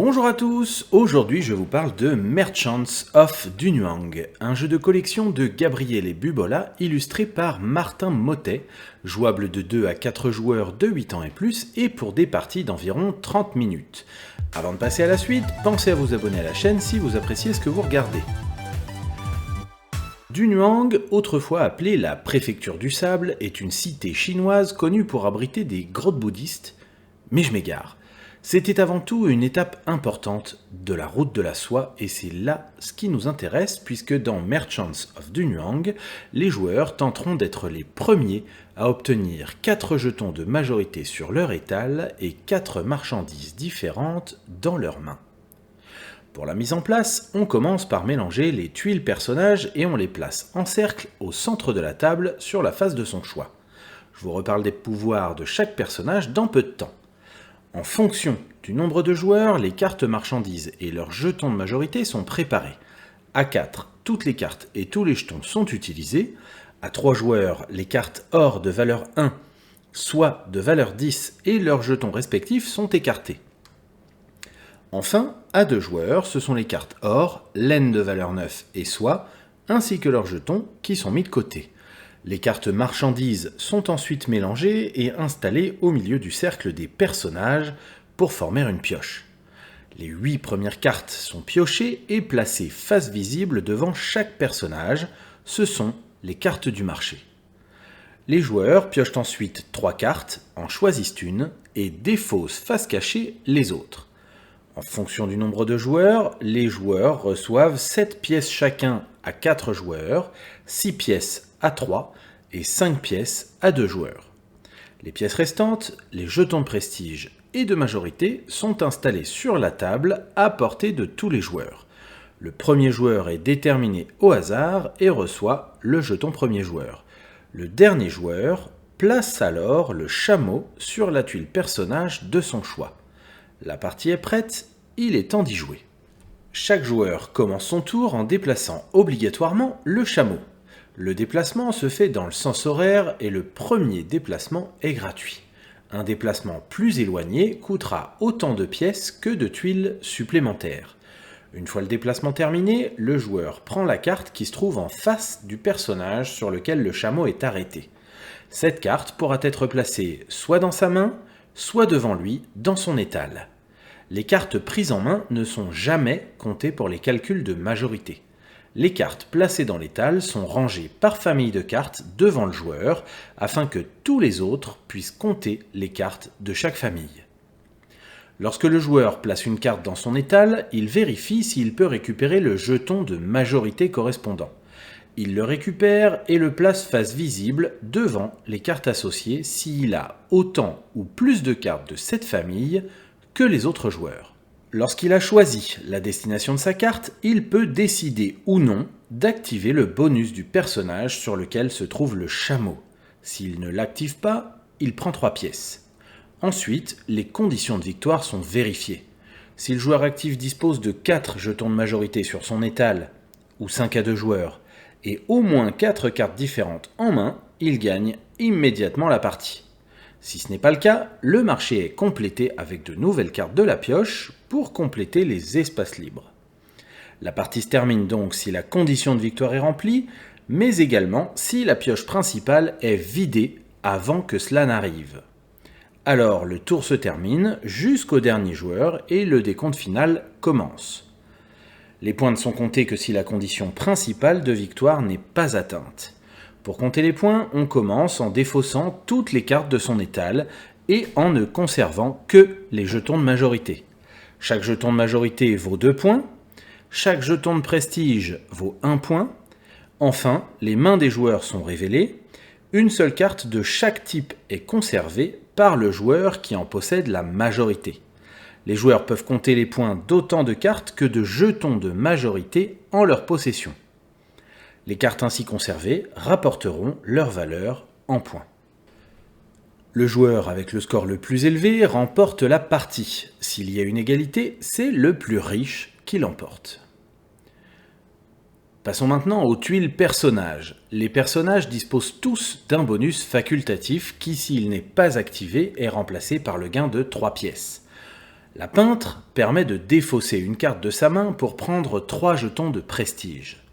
Bonjour à tous, aujourd'hui je vous parle de Merchants of Dunuang, un jeu de collection de Gabriele Bubola illustré par Martin Mottet, jouable de 2 à 4 joueurs de 8 ans et plus et pour des parties d'environ 30 minutes. Avant de passer à la suite, pensez à vous abonner à la chaîne si vous appréciez ce que vous regardez. Dunuang, autrefois appelée la préfecture du sable, est une cité chinoise connue pour abriter des grottes bouddhistes, mais je m'égare. C'était avant tout une étape importante de la route de la soie et c'est là ce qui nous intéresse puisque dans Merchants of Dunuang, les joueurs tenteront d'être les premiers à obtenir 4 jetons de majorité sur leur étal et 4 marchandises différentes dans leurs mains. Pour la mise en place, on commence par mélanger les tuiles personnages et on les place en cercle au centre de la table sur la face de son choix. Je vous reparle des pouvoirs de chaque personnage dans peu de temps. En fonction du nombre de joueurs, les cartes marchandises et leurs jetons de majorité sont préparés. À 4, toutes les cartes et tous les jetons sont utilisés. À 3 joueurs, les cartes or de valeur 1, soit de valeur 10 et leurs jetons respectifs sont écartés. Enfin, à 2 joueurs, ce sont les cartes or, laine de valeur 9 et soie, ainsi que leurs jetons qui sont mis de côté. Les cartes marchandises sont ensuite mélangées et installées au milieu du cercle des personnages pour former une pioche. Les 8 premières cartes sont piochées et placées face visible devant chaque personnage, ce sont les cartes du marché. Les joueurs piochent ensuite 3 cartes, en choisissent une et défaussent face cachée les autres. En fonction du nombre de joueurs, les joueurs reçoivent 7 pièces chacun à 4 joueurs, 6 pièces à 3 et 5 pièces à 2 joueurs. Les pièces restantes, les jetons de prestige et de majorité sont installés sur la table à portée de tous les joueurs. Le premier joueur est déterminé au hasard et reçoit le jeton premier joueur. Le dernier joueur place alors le chameau sur la tuile personnage de son choix. La partie est prête, il est temps d'y jouer. Chaque joueur commence son tour en déplaçant obligatoirement le chameau. Le déplacement se fait dans le sens horaire et le premier déplacement est gratuit. Un déplacement plus éloigné coûtera autant de pièces que de tuiles supplémentaires. Une fois le déplacement terminé, le joueur prend la carte qui se trouve en face du personnage sur lequel le chameau est arrêté. Cette carte pourra être placée soit dans sa main, soit devant lui dans son étal. Les cartes prises en main ne sont jamais comptées pour les calculs de majorité. Les cartes placées dans l'étal sont rangées par famille de cartes devant le joueur afin que tous les autres puissent compter les cartes de chaque famille. Lorsque le joueur place une carte dans son étal, il vérifie s'il peut récupérer le jeton de majorité correspondant. Il le récupère et le place face visible devant les cartes associées s'il a autant ou plus de cartes de cette famille que les autres joueurs. Lorsqu'il a choisi la destination de sa carte, il peut décider ou non d'activer le bonus du personnage sur lequel se trouve le chameau. S'il ne l'active pas, il prend 3 pièces. Ensuite, les conditions de victoire sont vérifiées. Si le joueur actif dispose de 4 jetons de majorité sur son étal, ou 5 à 2 joueurs, et au moins 4 cartes différentes en main, il gagne immédiatement la partie. Si ce n'est pas le cas, le marché est complété avec de nouvelles cartes de la pioche pour compléter les espaces libres. La partie se termine donc si la condition de victoire est remplie, mais également si la pioche principale est vidée avant que cela n'arrive. Alors le tour se termine jusqu'au dernier joueur et le décompte final commence. Les points ne sont comptés que si la condition principale de victoire n'est pas atteinte. Pour compter les points, on commence en défaussant toutes les cartes de son étal et en ne conservant que les jetons de majorité. Chaque jeton de majorité vaut 2 points, chaque jeton de prestige vaut 1 point. Enfin, les mains des joueurs sont révélées. Une seule carte de chaque type est conservée par le joueur qui en possède la majorité. Les joueurs peuvent compter les points d'autant de cartes que de jetons de majorité en leur possession. Les cartes ainsi conservées rapporteront leur valeur en points. Le joueur avec le score le plus élevé remporte la partie. S'il y a une égalité, c'est le plus riche qui l'emporte. Passons maintenant aux tuiles personnages. Les personnages disposent tous d'un bonus facultatif qui, s'il n'est pas activé, est remplacé par le gain de 3 pièces. La peintre permet de défausser une carte de sa main pour prendre 3 jetons de prestige.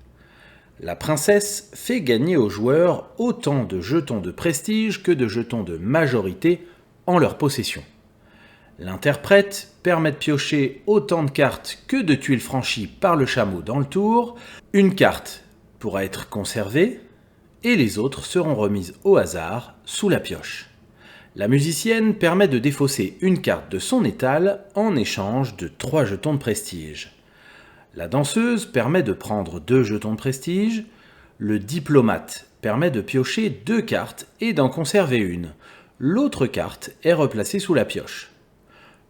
La princesse fait gagner aux joueurs autant de jetons de prestige que de jetons de majorité en leur possession. L'interprète permet de piocher autant de cartes que de tuiles franchies par le chameau dans le tour. Une carte pourra être conservée et les autres seront remises au hasard sous la pioche. La musicienne permet de défausser une carte de son étal en échange de 3 jetons de prestige. La danseuse permet de prendre 2 jetons de prestige. Le diplomate permet de piocher 2 cartes et d'en conserver une. L'autre carte est replacée sous la pioche.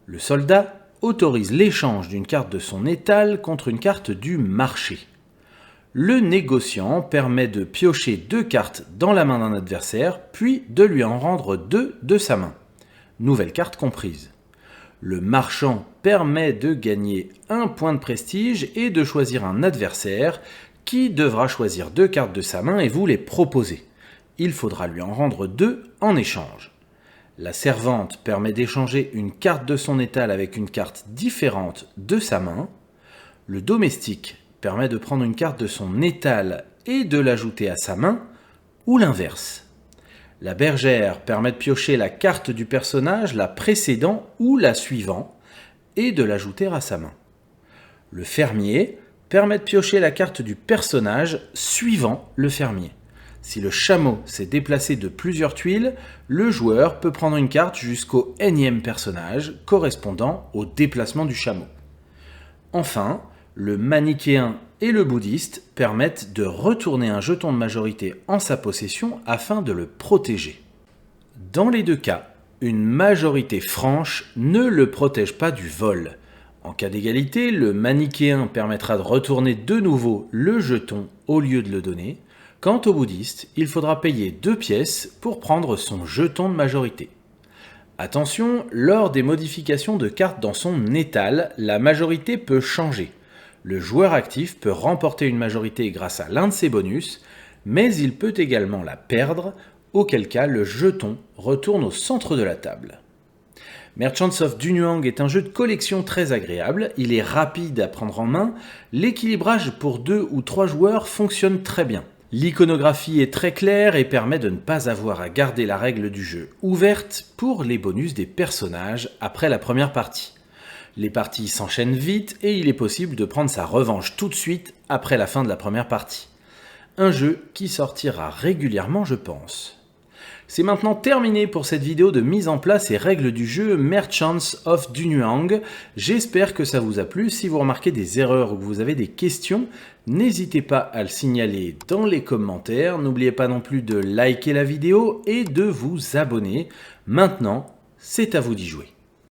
Le soldat autorise l'échange d'une carte de son étal contre une carte du marché. Le négociant permet de piocher 2 cartes dans la main d'un adversaire, puis de lui en rendre 2 de sa main. Nouvelle carte comprise. Le marchand permet de gagner 1 point de prestige et de choisir un adversaire qui devra choisir 2 cartes de sa main et vous les proposer. Il faudra lui en rendre 2 en échange. La servante permet d'échanger une carte de son étal avec une carte différente de sa main. Le domestique permet de prendre une carte de son étal et de l'ajouter à sa main, ou l'inverse. La bergère permet de piocher la carte du personnage la précédant ou la suivant et de l'ajouter à sa main. Le fermier permet de piocher la carte du personnage suivant le fermier. Si le chameau s'est déplacé de plusieurs tuiles, le joueur peut prendre une carte jusqu'au énième personnage correspondant au déplacement du chameau. Enfin, le manichéen et le bouddhiste permettent de retourner un jeton de majorité en sa possession afin de le protéger. Dans les 2 cas, une majorité franche ne le protège pas du vol. En cas d'égalité, le manichéen permettra de retourner de nouveau le jeton au lieu de le donner. Quant au bouddhiste, il faudra payer 2 pièces pour prendre son jeton de majorité. Attention, lors des modifications de cartes dans son étal, la majorité peut changer. Le joueur actif peut remporter une majorité grâce à l'un de ses bonus, mais il peut également la perdre, auquel cas le jeton retourne au centre de la table. Merchants of Dunuang est un jeu de collection très agréable, il est rapide à prendre en main, l'équilibrage pour 2 ou 3 joueurs fonctionne très bien. L'iconographie est très claire et permet de ne pas avoir à garder la règle du jeu ouverte pour les bonus des personnages après la première partie. Les parties s'enchaînent vite et il est possible de prendre sa revanche tout de suite après la fin de la première partie. Un jeu qui sortira régulièrement, je pense. C'est maintenant terminé pour cette vidéo de mise en place et règles du jeu Merchants of Dunuang. J'espère que ça vous a plu. Si vous remarquez des erreurs ou que vous avez des questions, n'hésitez pas à le signaler dans les commentaires. N'oubliez pas non plus de liker la vidéo et de vous abonner. Maintenant, c'est à vous d'y jouer.